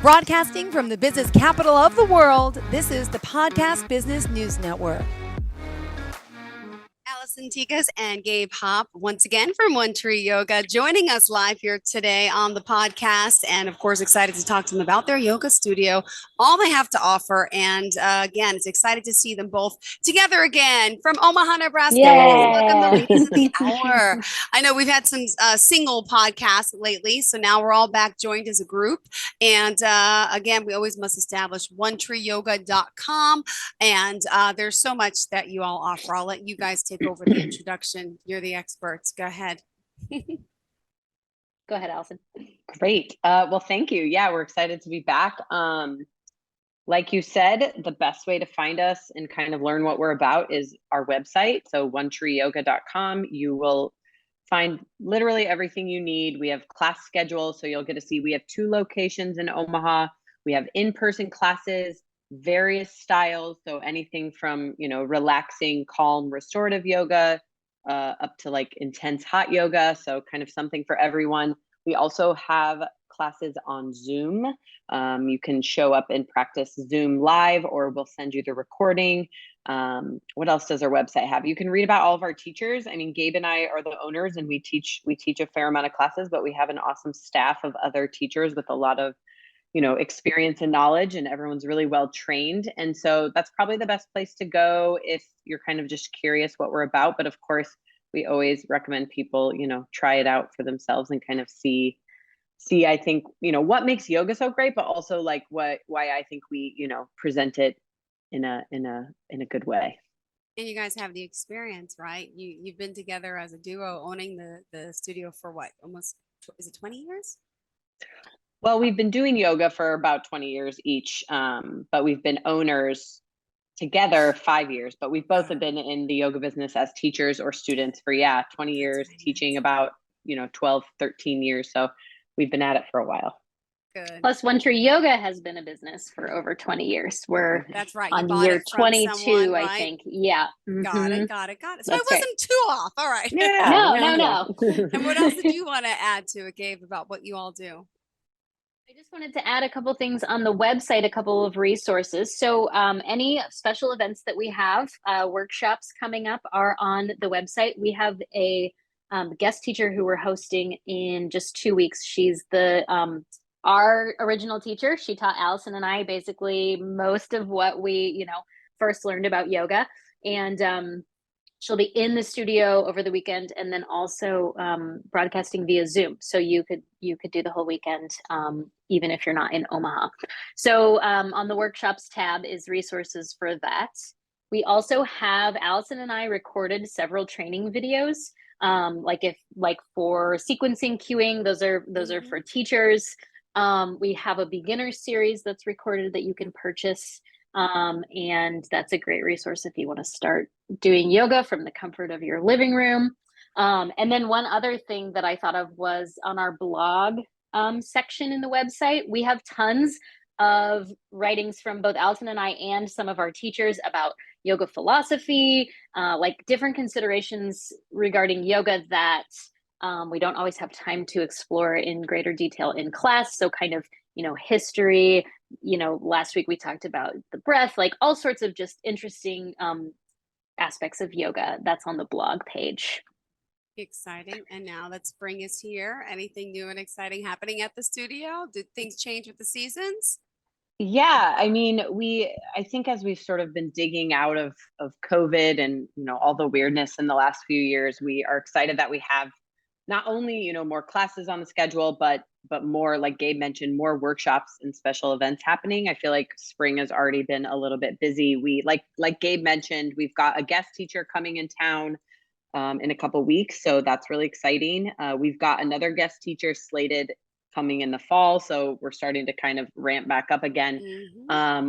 Broadcasting from the business capital of the world, this is the Podcast Business News Network. Alison, Tigges, and Gabe Hopp once again from One Tree Yoga joining us live here today on the podcast, and of course excited to talk to them about their yoga studio, all they have to offer, and again, it's excited to see them both together again from Omaha, Nebraska. Welcome the ladies of the hour. I know we've had some single podcasts lately, so now we're all back joined as a group, and again, we always must establish onetreeyoga.com, and there's so much that you all offer. I'll let you guys take over the introduction. You're the experts. Go ahead. Go ahead, Alison. Great. Well, thank you. Yeah, we're excited to be back. Like you said, the best way to find us and kind of learn what we're about is our website. So onetreeyoga.com. You will find literally everything you need. We have class schedules, so you'll get to see we have 2 locations in Omaha. We have in-person classes, various styles, so anything from relaxing, calm, restorative yoga up to like intense hot yoga, so kind of something for everyone. We also have classes on Zoom. You can show up and practice Zoom live, or we'll send you the recording. What else does our website have? You can read about all of our teachers. I mean, Gabe and I are the owners, and we teach a fair amount of classes, but we have an awesome staff of other teachers with a lot of experience and knowledge, and everyone's really well trained. And so that's probably the best place to go if you're kind of just curious what we're about. But of course, we always recommend people, try it out for themselves and kind of see, I think, what makes yoga so great, but also like why I think we, present it in a good way. And you guys have the experience, right? You've been together as a duo owning the studio for what? Almost, is it 20 years? Well, we've been doing yoga for about 20 years each, but we've been owners together 5 years, but we've both have been in the yoga business as teachers or students for 20 years, teaching about 12, 13 years. So we've been at it for a while. Good. Plus, One Tree Yoga has been a business for over 20 years. That's right. On year 22, someone, right? I think. Yeah. Got it. So I wasn't too off. All right. Yeah. No. And what else did you want to add to it, Gabe, about what you all do? I just wanted to add a couple things on the website, a couple of resources. So any special events that we have, workshops coming up are on the website. We have a guest teacher who we're hosting in just 2 weeks. She's our original teacher. She taught Alison and I basically most of what we, first learned about yoga. And she'll be in the studio over the weekend, and then also broadcasting via Zoom. So you could do the whole weekend, even if you're not in Omaha. So on the workshops tab is resources for that. We also have Alison and I recorded several training videos, like for sequencing cueing. Those are for teachers. We have a beginner series that's recorded that you can purchase. And that's a great resource if you want to start doing yoga from the comfort of your living room. And then one other thing that I thought of was on our blog section in the website, we have tons of writings from both Alison and I and some of our teachers about yoga philosophy, like different considerations regarding yoga that we don't always have time to explore in greater detail in class. So kind of, history, last week we talked about the breath, like all sorts of just interesting aspects of yoga. That's on the blog page. Exciting. And now let's bring us here. Anything new and exciting happening at the studio? Did things change with the seasons? Yeah, I mean, I think as we've sort of been digging out of COVID and, all the weirdness in the last few years, we are excited that we have not only, more classes on the schedule, but more, like Gabe mentioned, more workshops and special events happening. I feel like spring has already been a little bit busy. We like Gabe mentioned, we've got a guest teacher coming in town in a couple weeks, so that's really exciting. We've got another guest teacher slated coming in the fall, so we're starting to kind of ramp back up again.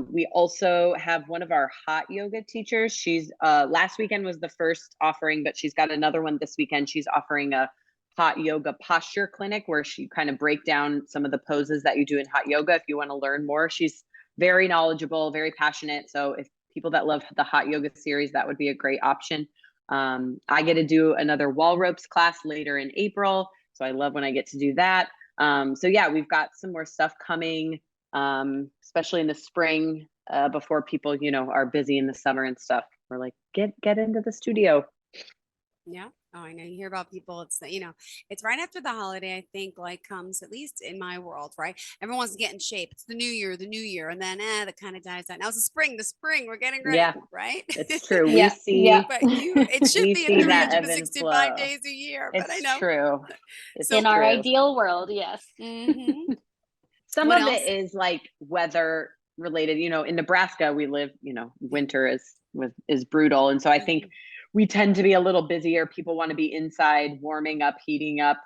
We also have one of our hot yoga teachers. She's last weekend was the first offering, but she's got another one this weekend. She's offering a hot yoga posture clinic where she kind of break down some of the poses that you do in hot yoga if you want to learn more. She's very knowledgeable, very passionate. So if people that love the hot yoga series, that would be a great option. I get to do another wall ropes class later in April. So I love when I get to do that. So yeah, we've got some more stuff coming. especially in the spring, before people, are busy in the summer and stuff. We're like, get into the studio. Yeah. Oh, I know you hear about people. It's right after the holiday, I think, like comes, at least in my world, right? Everyone wants to get in shape. It's the new year. And then, that kind of dies out. Now it's the spring, we're getting ready, Yeah, right? it's true. Yeah, yeah. But it should We be in see that ebb and 365 flow. days a year, but I It's know. true. It's So, In our true. ideal world, yes. mhm. Some What of else? it is like weather related. In Nebraska, we live, winter is brutal. And so I think we tend to be a little busier. People want to be inside, warming up, heating up.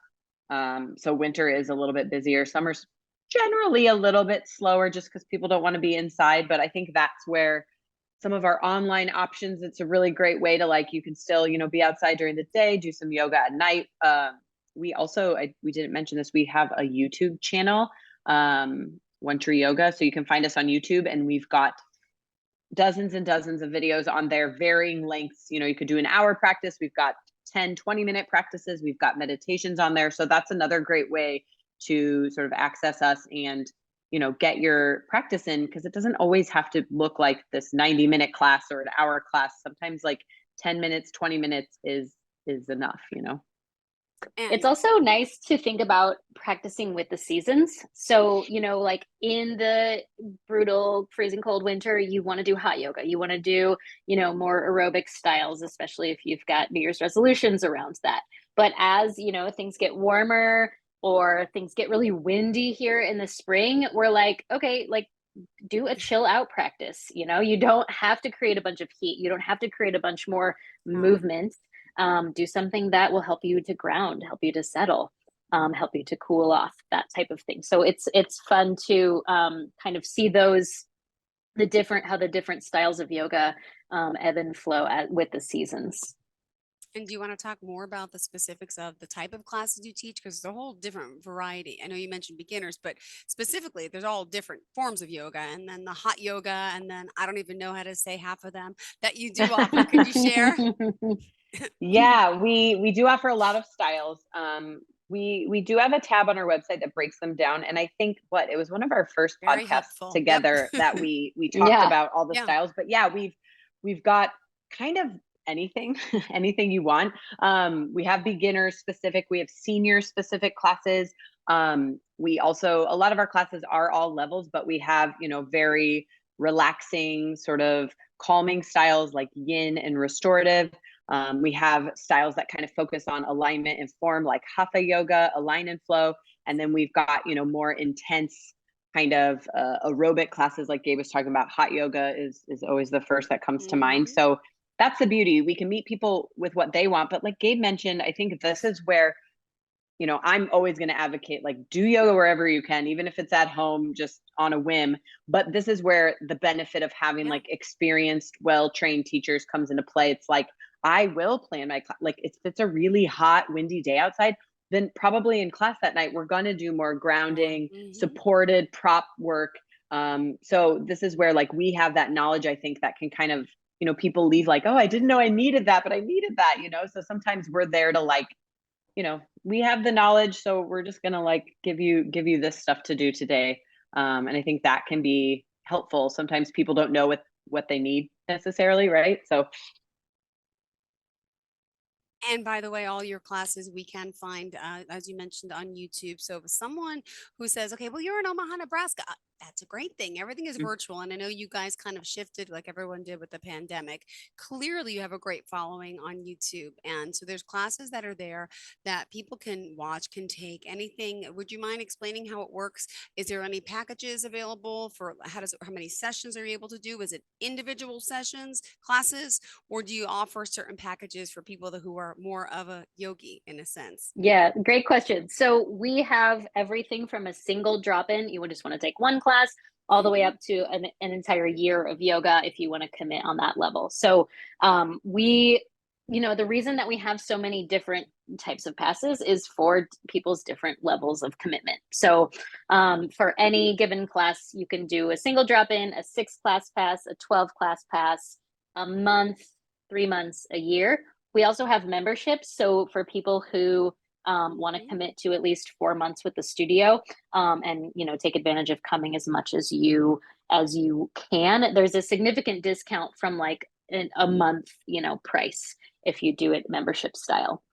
So winter is a little bit busier. Summer's generally a little bit slower just because people don't want to be inside. But I think that's where some of our online options, it's a really great way to you can still, be outside during the day, do some yoga at night. We also, we didn't mention this, we have a YouTube channel, One Tree Yoga. So you can find us on YouTube, and we've got dozens and dozens of videos on there, varying lengths. You could do an hour practice. We've got 10, 20-minute practices. We've got meditations on there. So that's another great way to sort of access us and, get your practice in, because it doesn't always have to look like this 90-minute class or an hour class. Sometimes 10 minutes, 20 minutes is enough, It's And also nice to think about practicing with the seasons. So, like in the brutal, freezing cold winter, you want to do hot yoga. You want to do, more aerobic styles, especially if you've got New Year's resolutions around that. But as, things get warmer or things get really windy here in the spring, we're like, okay, do a chill out practice. You don't have to create a bunch of heat. You don't have to create a bunch more movement. Do something that will help you to ground, help you to settle, help you to cool off, that type of thing. So it's fun to kind of see how the different styles of yoga ebb and flow with the seasons. And do you want to talk more about the specifics of the type of classes you teach? Because there's a whole different variety. I know you mentioned beginners, but specifically, there's all different forms of yoga, and then the hot yoga, and then I don't even know how to say half of them that you do offer. Could you share? Yeah, we do offer a lot of styles. We do have a tab on our website that breaks them down, and I think it was one of our first Very podcasts helpful. together Yep. that we talked Yeah. about all the Yeah. styles. But yeah, we've got kind of anything anything you want. We have beginner specific, we have senior specific classes. We also, a lot of our classes are all levels, but we have very relaxing, sort of calming styles like yin and restorative. We have styles that kind of focus on alignment and form, like hatha yoga, align and flow. And then we've got, more intense kind of aerobic classes, like Gabe was talking about. Hot yoga is always the first that comes to mind. So that's the beauty. We can meet people with what they want. But like Gabe mentioned, I think this is where, I'm always going to advocate, do yoga wherever you can, even if it's at home, just on a whim. But this is where the benefit of having experienced, well-trained teachers comes into play. It's I will plan my class. If it's a really hot, windy day outside, then probably in class that night, we're going to do more grounding, supported prop work. So this is where we have that knowledge, I think, that can kind of, people leave oh, I didn't know I needed that, but I needed that, So sometimes we're there to we have the knowledge, so we're just going to give you this stuff to do today. And I think that can be helpful. Sometimes people don't know what they need necessarily, right? So And by the way, all your classes we can find, as you mentioned, on YouTube. So if someone who says, okay, well, you're in Omaha, Nebraska, that's a great thing. Everything is virtual. And I know you guys kind of shifted like everyone did with the pandemic. Clearly, you have a great following on YouTube. And so there's classes that are there that people can watch, can take anything. Would you mind explaining how it works? Is there any packages available for how many sessions are you able to do? Is it individual sessions, classes, or do you offer certain packages for people who are more of a yogi in a sense? Yeah, great question. So we have everything from a single drop-in, you would just want to take one class, all the way up to an entire year of yoga if you want to commit on that level. So the reason that we have so many different types of passes is for people's different levels of commitment. So for any given class, you can do a single drop-in, a 6-class pass, a 12-class pass, a month, 3 months, a year. We also have memberships. So for people who want to commit to at least 4 months with the studio, and take advantage of coming as much as you can. There's a significant discount from like a month price if you do it membership style.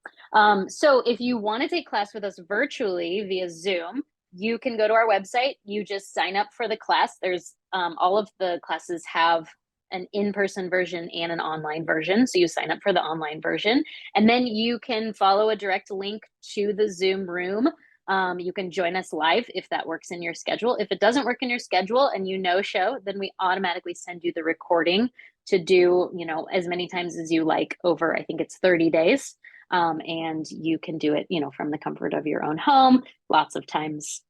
So if you want to take class with us virtually via Zoom, you can go to our website. You just sign up for the class. There's all of the classes have an in-person version and an online version. So you sign up for the online version, and then you can follow a direct link to the Zoom room. You can join us live if that works in your schedule. If it doesn't work in your schedule and show, then we automatically send you the recording to do, as many times as you like over, I think it's 30 days. And you can do it, from the comfort of your own home, lots of times.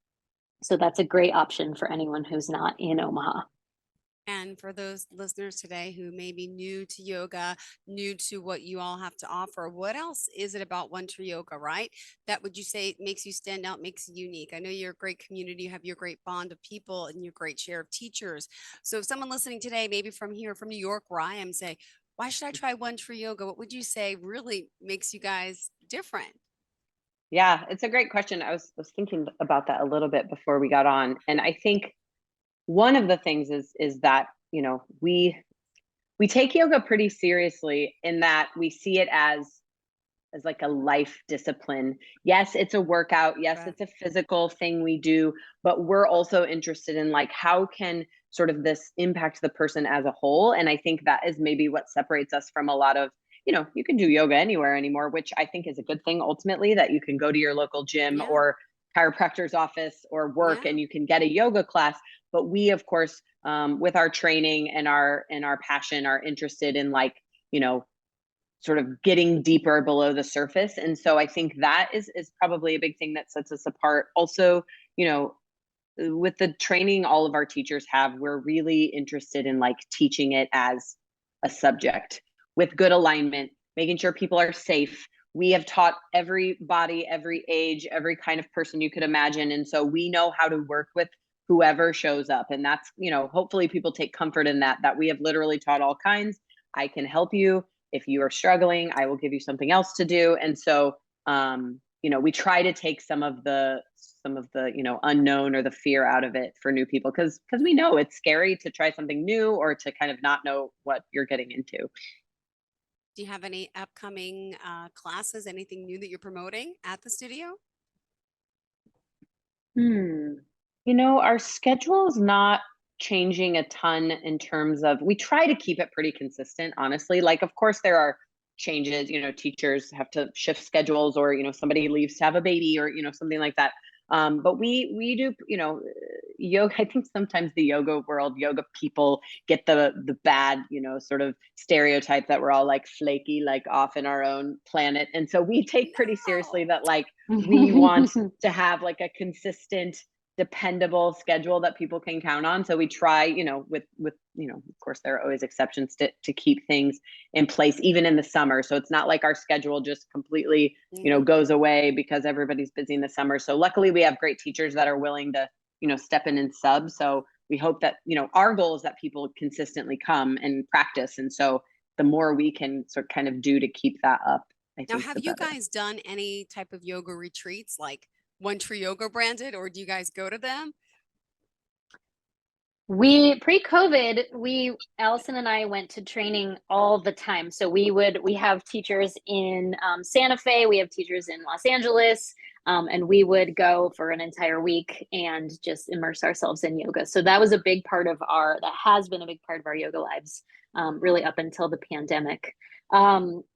So that's a great option for anyone who's not in Omaha. And for those listeners today who may be new to yoga, new to what you all have to offer, what else is it about One Tree Yoga, right? That would you say makes you stand out, makes you unique? I know you're a great community, you have your great bond of people and your great share of teachers. So if someone listening today, maybe from here, from New York, where I am, say, why should I try One Tree Yoga? What would you say really makes you guys different? Yeah, it's a great question. I was thinking about that a little bit before we got on. And I think one of the things is that, we take yoga pretty seriously in that we see it as like a life discipline. Yes, it's a workout. Yes, Right. it's a physical thing we do, but we're also interested in like, how can sort of this impact the person as a whole? And I think that is maybe what separates us from a lot of, you can do yoga anywhere anymore, which I think is a good thing ultimately, that you can go to your local gym Yeah. or chiropractor's office or work Yeah. and you can get a yoga class. But we, of course, with our training and our passion, are interested in like, sort of getting deeper below the surface. And so I think that is probably a big thing that sets us apart. Also, with the training all of our teachers have, we're really interested in like teaching it as a subject with good alignment, making sure people are safe. We have taught every body, every age, every kind of person you could imagine. And so we know how to work with whoever shows up. And that's, hopefully people take comfort in that we have literally taught all kinds. I can help you. If you are struggling, I will give you something else to do. And so, we try to take some of the unknown or the fear out of it for new people, because we know it's scary to try something new or to kind of not know what you're getting into. Do you have any upcoming classes, anything new that you're promoting at the studio? Our schedule is not changing a ton in terms of, we try to keep it pretty consistent, honestly. Like, of course, there are changes, teachers have to shift schedules, or, somebody leaves to have a baby, or, something like that. But we do, yoga. I think sometimes the yoga world, yoga people get the bad, sort of stereotype that we're all like flaky, like off in our own planet. And so we take pretty seriously that, like, we want to have like a consistent, dependable schedule that people can count on. So we try, with of course there are always exceptions to keep things in place, even in the summer. So it's not like our schedule just completely, goes away because everybody's busy in the summer. So luckily we have great teachers that are willing to, step in and sub. So we hope that, our goal is that people consistently come and practice. And so the more we can sort of kind of do to keep that up, I Now, think have the you better. guys done any type of yoga retreats, like One Tree Yoga branded, or do you guys go to them? We pre-COVID, Alison and I went to training all the time. So we have teachers in Santa Fe, we have teachers in Los Angeles, and we would go for an entire week and just immerse ourselves in yoga. So that was a big part of that has been a big part of our yoga lives, really up until the pandemic.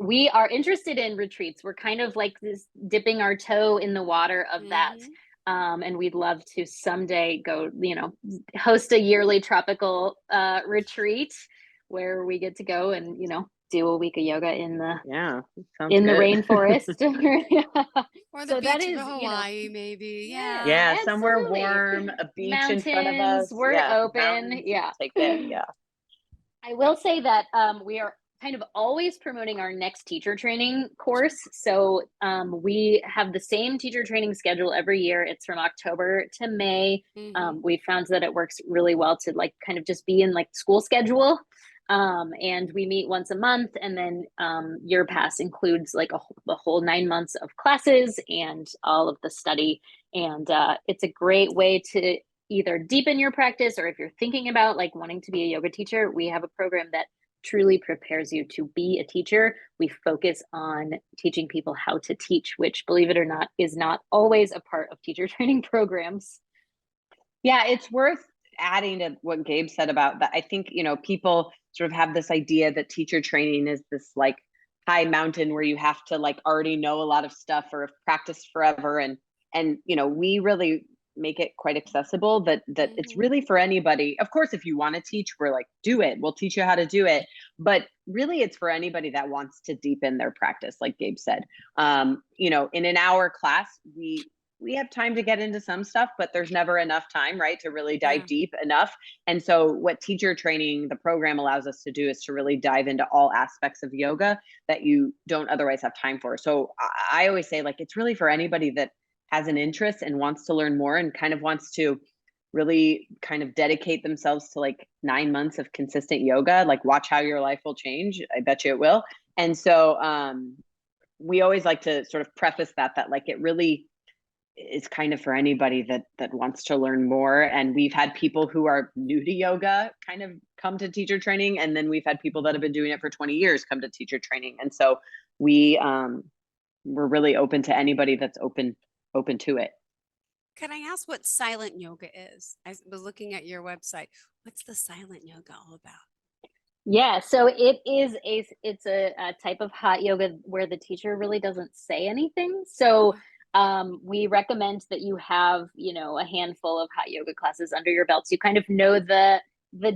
We are interested in retreats. We're kind of like this, dipping our toe in the water of that. And we'd love to someday go, host a yearly tropical retreat where we get to go and, do a week of yoga in the rainforest. Or the So beach that of is, Hawaii, maybe. yeah, Yeah, somewhere absolutely. warm, a beach in front of Mountains, us. we're Yeah, open. mountains, Yeah. take it. Yeah. I will say that we are kind of always promoting our next teacher training course. So we have the same teacher training schedule every year. It's from October to May. We found that it works really well to like kind of just be in like school schedule. And we meet once a month, and then your pass includes like the whole 9 months of classes and all of the study. And it's a great way to either deepen your practice, or if you're thinking about like wanting to be a yoga teacher, we have a program that truly prepares you to be a teacher. We focus on teaching people how to teach, which, believe it or not, is not always a part of teacher training programs. Yeah, it's worth adding to what Gabe said about that. I think, people sort of have this idea that teacher training is this like high mountain where you have to like already know a lot of stuff or have practiced forever. And we really make it quite accessible that it's really for anybody. Of course, if you want to teach, we're like, do it. We'll teach you how to do it. But really, it's for anybody that wants to deepen their practice, like Gabe said. In an hour class, we have time to get into some stuff, but there's never enough time, right, to really dive deep enough. And so what teacher training, the program, allows us to do is to really dive into all aspects of yoga that you don't otherwise have time for. So I always say, like, it's really for anybody that has an interest and wants to learn more and kind of wants to really kind of dedicate themselves to like 9 months of consistent yoga. Like, watch how your life will change. I bet you it will. And so we always like to sort of preface that like it really is kind of for anybody that wants to learn more. And we've had people who are new to yoga kind of come to teacher training, and then we've had people that have been doing it for 20 years come to teacher training. And so we're really open to anybody that's open to it. Can I ask what silent yoga is? I was looking at your website. What's the silent yoga all about? Yeah, so it's a type of hot yoga where the teacher really doesn't say anything. So we recommend that you have, a handful of hot yoga classes under your belt. So you kind of know the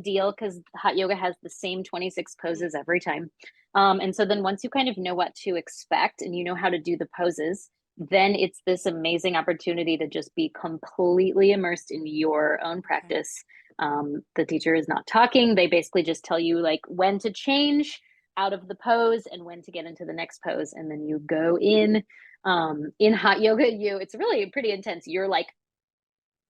deal, because hot yoga has the same 26 poses every time. And so then once you kind of know what to expect and you know how to do the poses, then it's this amazing opportunity to just be completely immersed in your own practice. The teacher is not talking. They basically just tell you like when to change out of the pose and when to get into the next pose. And then you go in hot yoga, it's really pretty intense. You're like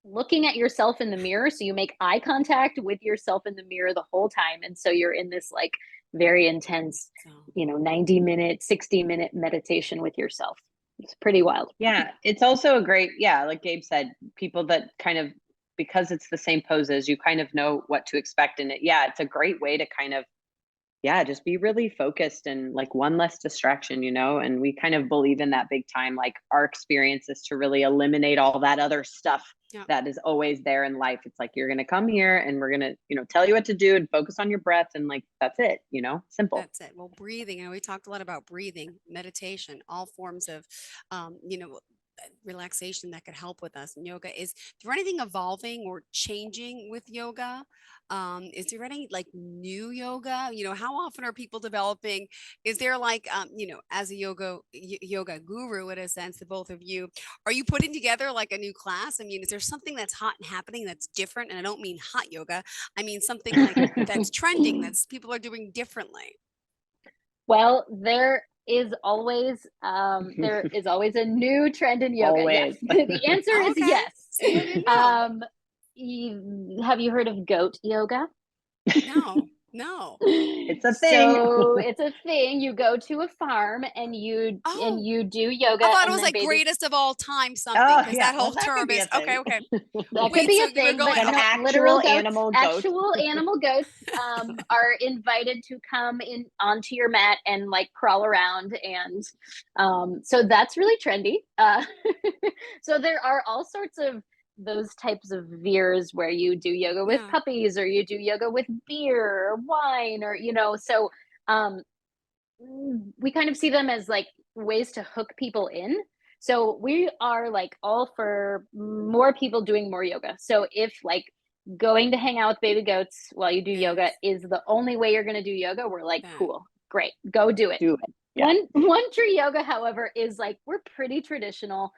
looking at yourself in the mirror. So you make eye contact with yourself in the mirror the whole time. And so you're in this like very intense, 90-minute, 60-minute meditation with yourself. It's pretty wild. Yeah. It's also a great, like Gabe said, people that kind of, because it's the same poses, you kind of know what to expect in it. Yeah. It's a great way to kind of, just be really focused and like one less distraction, and we kind of believe in that big time. Like, our experience is to really eliminate all that other stuff that is always there in life. It's like, you're going to come here and we're going to, tell you what to do and focus on your breath. And like, that's it, simple. That's it. Well, breathing, we talked a lot about breathing, meditation, all forms of, relaxation that could help with us. And yoga, is there anything evolving or changing with yoga? Is there any like new yoga? How often are people developing? Is there like, as a yoga guru, in a sense, the both of you, are you putting together like a new class? I mean, is there something that's hot and happening that's different? And I don't mean hot yoga. I mean something like that's trending, that's people are doing differently. Well, there is always a new trend in yoga. Always. Yes. The answer is yes. Have you heard of goat yoga? No. It's a thing. So it's a thing. You go to a farm and you do yoga. I thought it was like greatest of all time something, because that whole term is okay. That could be a thing, but actual animal goats. Actual animal goats are invited to come in onto your mat and like crawl around, and so that's really trendy. So there are all sorts of those types of veers where you do yoga with puppies, or you do yoga with beer or wine, or so we kind of see them as like ways to hook people in. So we are like all for more people doing more yoga. So if like going to hang out with baby goats while you do yoga is the only way you're going to do yoga, we're like, cool, great, go do it. Yeah. One tree yoga, however, is like, we're pretty traditional.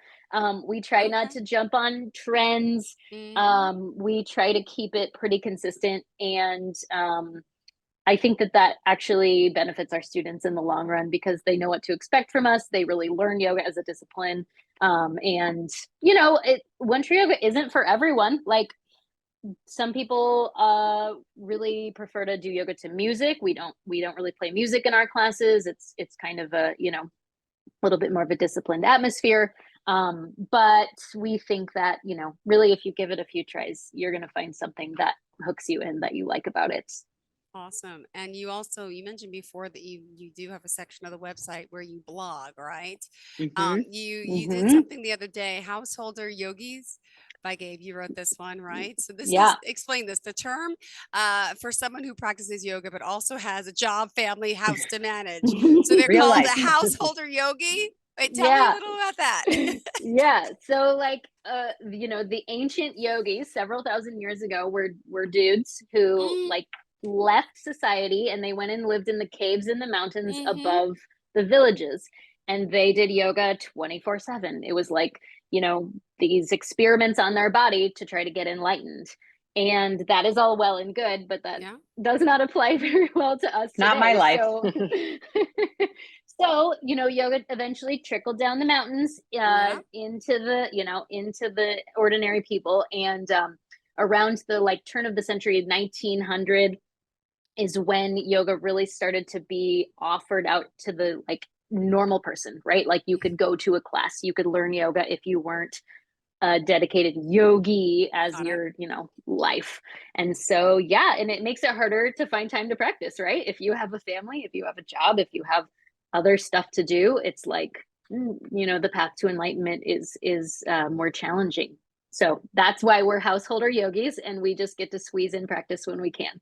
We try not to jump on trends. We try to keep it pretty consistent. And I think that actually benefits our students in the long run, because they know what to expect from us. They really learn yoga as a discipline. And one tree yoga isn't for everyone. Like, some people really prefer to do yoga to music. We don't really play music in our classes. It's kind of a, you know, a little bit more of a disciplined atmosphere. But we think that, you know, really if you give it a few tries, you're going to find something that hooks you in that you like about it. Awesome. And you mentioned before that you do have a section of the website where you blog, right? Hmm. You did Mm-hmm. something the other day, Householder Yogis by Gabe. You wrote this one, right? So this is Yeah. explain this. The term for someone who practices yoga but also has a job, family, house to manage. So they're Real called life. a householder yogi. Wait, tell me a Yeah. little about that. Yeah. So like you know, the ancient yogis several thousand years ago were dudes who Mm, like left society and they went and lived in the caves in the mountains mm-hmm. above the villages, and they did yoga 24/7. It was like, you know, these experiments on their body to try to get enlightened. And that is all well and good, but that Yeah. does not apply very well to us Not my today. life. So so, you know, yoga eventually trickled down the mountains Yeah. into the, you know, into the ordinary people. And around the like turn of the century, 1900, is when yoga really started to be offered out to the like normal person, right? Like you could go to a class, you could learn yoga if you weren't a dedicated yogi as Got it. your, you know, life. And so, yeah, and it makes it harder to find time to practice, right? If you have a family, if you have a job, if you have other stuff to do, it's like, you know, the path to enlightenment is more challenging. So that's why we're householder yogis, and we just get to squeeze in practice when we can.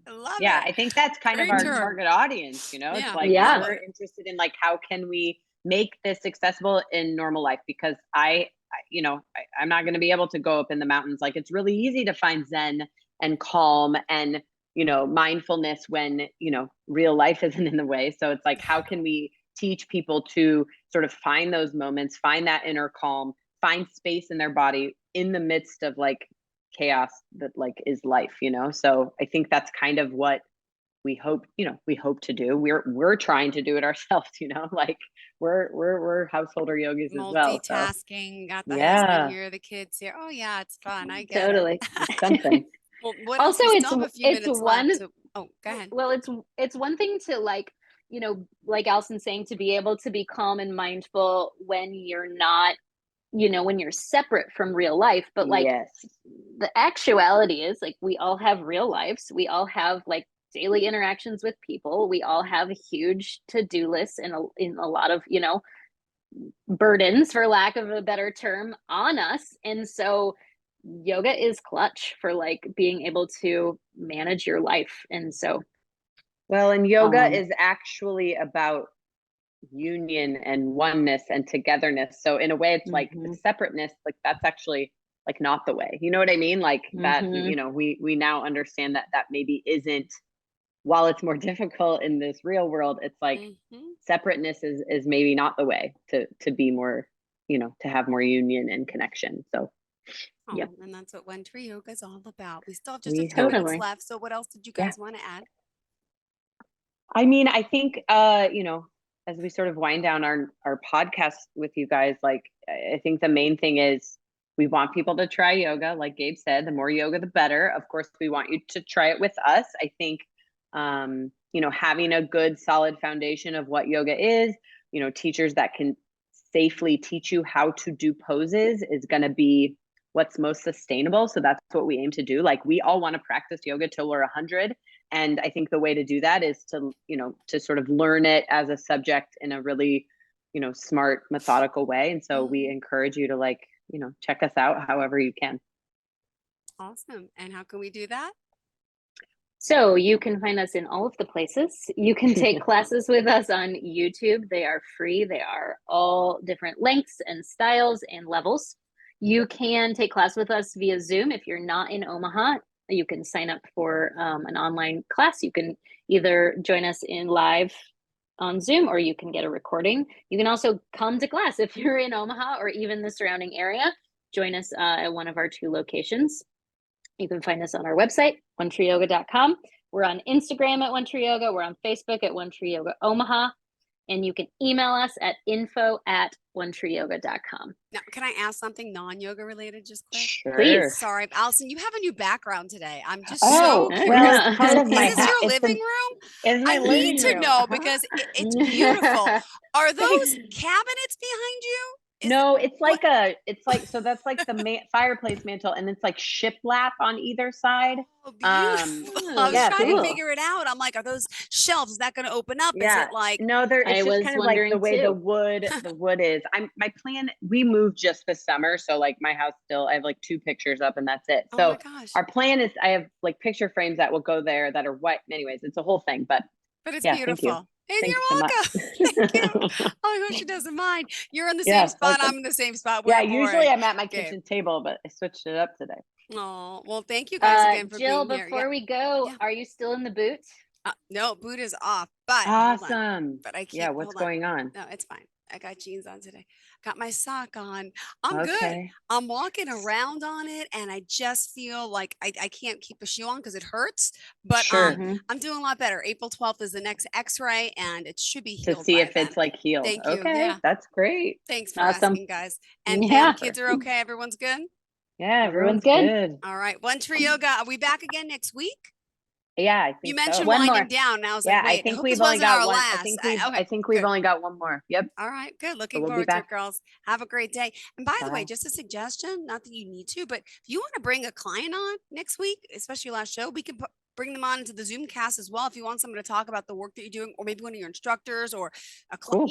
I love Yeah, it. I think that's kind of Great our term. target audience, you know? It's Yeah, like I Yeah. love we're it. interested in like how can we make this accessible in normal life because you know, I'm not going to be able to go up in the mountains. Like it's really easy to find zen and calm and, you know, mindfulness when, you know, real life isn't in the way. So it's like how can we teach people to sort of find those moments, find that inner calm, find space in their body in the midst of like chaos that like is life, you know? So I think that's kind of what we hope, you know, we hope to do. We're trying to do it ourselves, you know, like we're householder yogis as well. So Multitasking, got the husband yeah, here, the kids here. Oh yeah, it's fun. I get it. Totally. it's something. Well, what else? Also, We still have a few it's minutes left. one So, oh, go ahead. well, it's one thing to like, you know, like Alison saying, to be able to be calm and mindful when you're not, you know, when you're separate from real life. But like Yes. the actuality is like we all have real lives. We all have like daily interactions with people. We all have a huge to-do list and in a lot of, you know, burdens, for lack of a better term, on us. And so yoga is clutch for like being able to manage your life. And so Well, and yoga um is actually about union and oneness and togetherness. So in a way, it's like the mhm, separateness, like that's actually like not the way. You know what I mean? Like that, you mhm. know, we now understand that that maybe isn't, while it's more difficult in this real world, it's like Hmm. separateness is maybe not the way to be more, you know, to have more union and connection. So Yep, Oh, and that's what One Tree Yoga is all about. We still have just a we few hope. minutes totally. left. So, what else did you Yeah. guys want to add? I mean, I think you know, as we sort of wind down our podcast with you guys, like I think the main thing is we want people to try yoga. Like Gabe said, the more yoga, the better. Of course, we want you to try it with us. I think you know, having a good solid foundation of what yoga is, you know, teachers that can safely teach you how to do poses is going to be what's most sustainable. So that's what we aim to do. Like we all want to practice yoga till we're 100, and I think the way to do that is to, you know, to sort of learn it as a subject in a really, you know, smart, methodical way. And so we Hmm. encourage you to like, you know, check us out however you can. Awesome. And how can we do that? So you can find us in all of the places. You can take classes with us on YouTube. They are free. They are all different lengths and styles and levels. You can take class with us via Zoom if you're not in Omaha. You can sign up for an online class. You can either join us in live on Zoom or you can get a recording. You can also come to class if you're in Omaha or even the surrounding area. Join us at one of our 2 locations. You can find us on our website, onetreeyoga.com. We're on Instagram at One Tree Yoga. We're on Facebook at One Tree Yoga Omaha. And you can email us at info@onetreeyoga.com. Now, can I ask something non-yoga related just quick? Sure. Please. Sorry, Allison, you have a new background today. I'm just Oh, so well, curious. it's part of my Is this your it's living room? It's my I living need to room. know because it's beautiful. Are those cabinets behind you? No, so that's like the fireplace mantle, and it's like shiplap on either side. Oh, beautiful. I was Yeah, trying to cool. figure it out. I'm like, are those shelves? Is that going to open up? Yeah. Is it like No, it's I just was kind of like the wondering way too. the wood is. My plan, we moved just this summer, so like my house still, I have like 2 pictures up and that's it. Oh So my gosh. our plan is I have like picture frames that will go there that are white. Anyways, it's a whole thing, but It's yeah, thank you. beautiful. And Thank you're you so much. welcome. Thank you. Oh, I hope she doesn't mind. You're in the Yeah, same spot. welcome. I'm in the same spot. Yeah, We're usually boring. I'm at my Gabe. kitchen table, but I switched it up today. Oh, well, thank you guys again for Jill, being here. before we go, Yeah. are you still in the boot? No, boot is off, but hold on. Awesome. But I can't. Yeah, what's hold on. going on? No, it's fine. I got jeans on today. Got my sock on. I'm good. Okay. I'm walking around on it, and I just feel like I can't keep a shoe on because it hurts. But Sure. I'm doing a lot better. April 12th is the next X-ray, and it should be To healed. see by if it's then. like healed. Thank you. Okay, Yeah. that's great. Thanks for Awesome. asking, guys. And Yeah. kids are okay. Everyone's good. Yeah, Everyone's everyone's good. good. All right. One Tree Yoga. Are we back again next week? Yeah, I think You mentioned so. One winding more. down. And I was Yeah, like, wait, I think hope we've this only wasn't got our one. last. I think we've good. only got one more. Yep. All right, good. Looking we'll be forward to it, back. girls. Have a great day. And by the way, Bye. just a suggestion, not that you need to, but if you want to bring a client on next week, especially last show, we can bring them on into the Zoom cast as well. If you want someone to talk about the work that you're doing, or maybe one of your instructors or a Cool.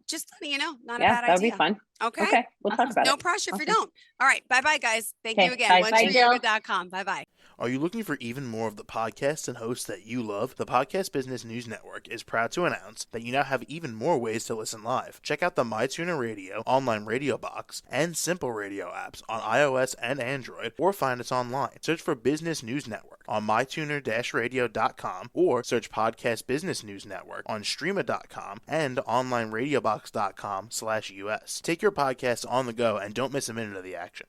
just letting you know, not a Yeah, bad that'd idea. be fun. Okay. Okay, we'll talk about No it. pressure if you Awesome. don't. All right. Bye-bye, guys. Thank Okay, you again. bye. OneTreeYoga.com. Bye-bye. Are you looking for even more of the podcasts and hosts that you love? The Podcast Business News Network is proud to announce that you now have even more ways to listen live. Check out the MyTuner Radio, online radio box, and Simple Radio apps on iOS and Android, or find us online. Search for Business News Network on mytuner-radio.com, or search Podcast Business News Network on streama.com and onlineradiobox.com/US. Take your podcast on the go and don't miss a minute of the action.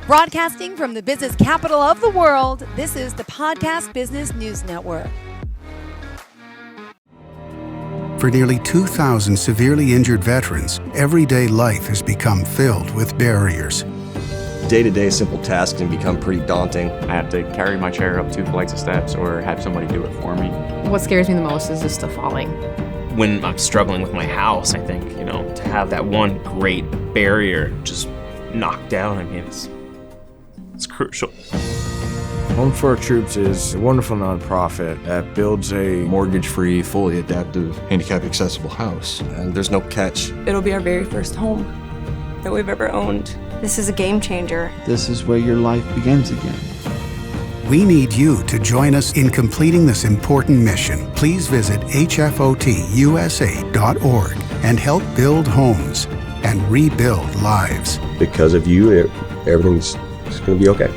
Broadcasting from the business capital of the world, this is the Podcast Business News Network. For nearly 2,000 severely injured veterans, everyday life has become filled with barriers. Day-to-day simple tasks can become pretty daunting. I have to carry my chair up 2 flights of steps or have somebody do it for me. What scares me the most is just the falling. When I'm struggling with my house, I think, to have that one great barrier just knocked down, it's crucial. Home for Our Troops is a wonderful nonprofit that builds a Mortgage-free, fully adaptive, handicap-accessible house. And there's no catch. It'll be our very first home that we've ever owned. This is a game changer. This is where your life begins again. We need you to join us in completing this important mission. Please visit hfotusa.org and help build homes and rebuild lives. Because of you, everything's going to be okay.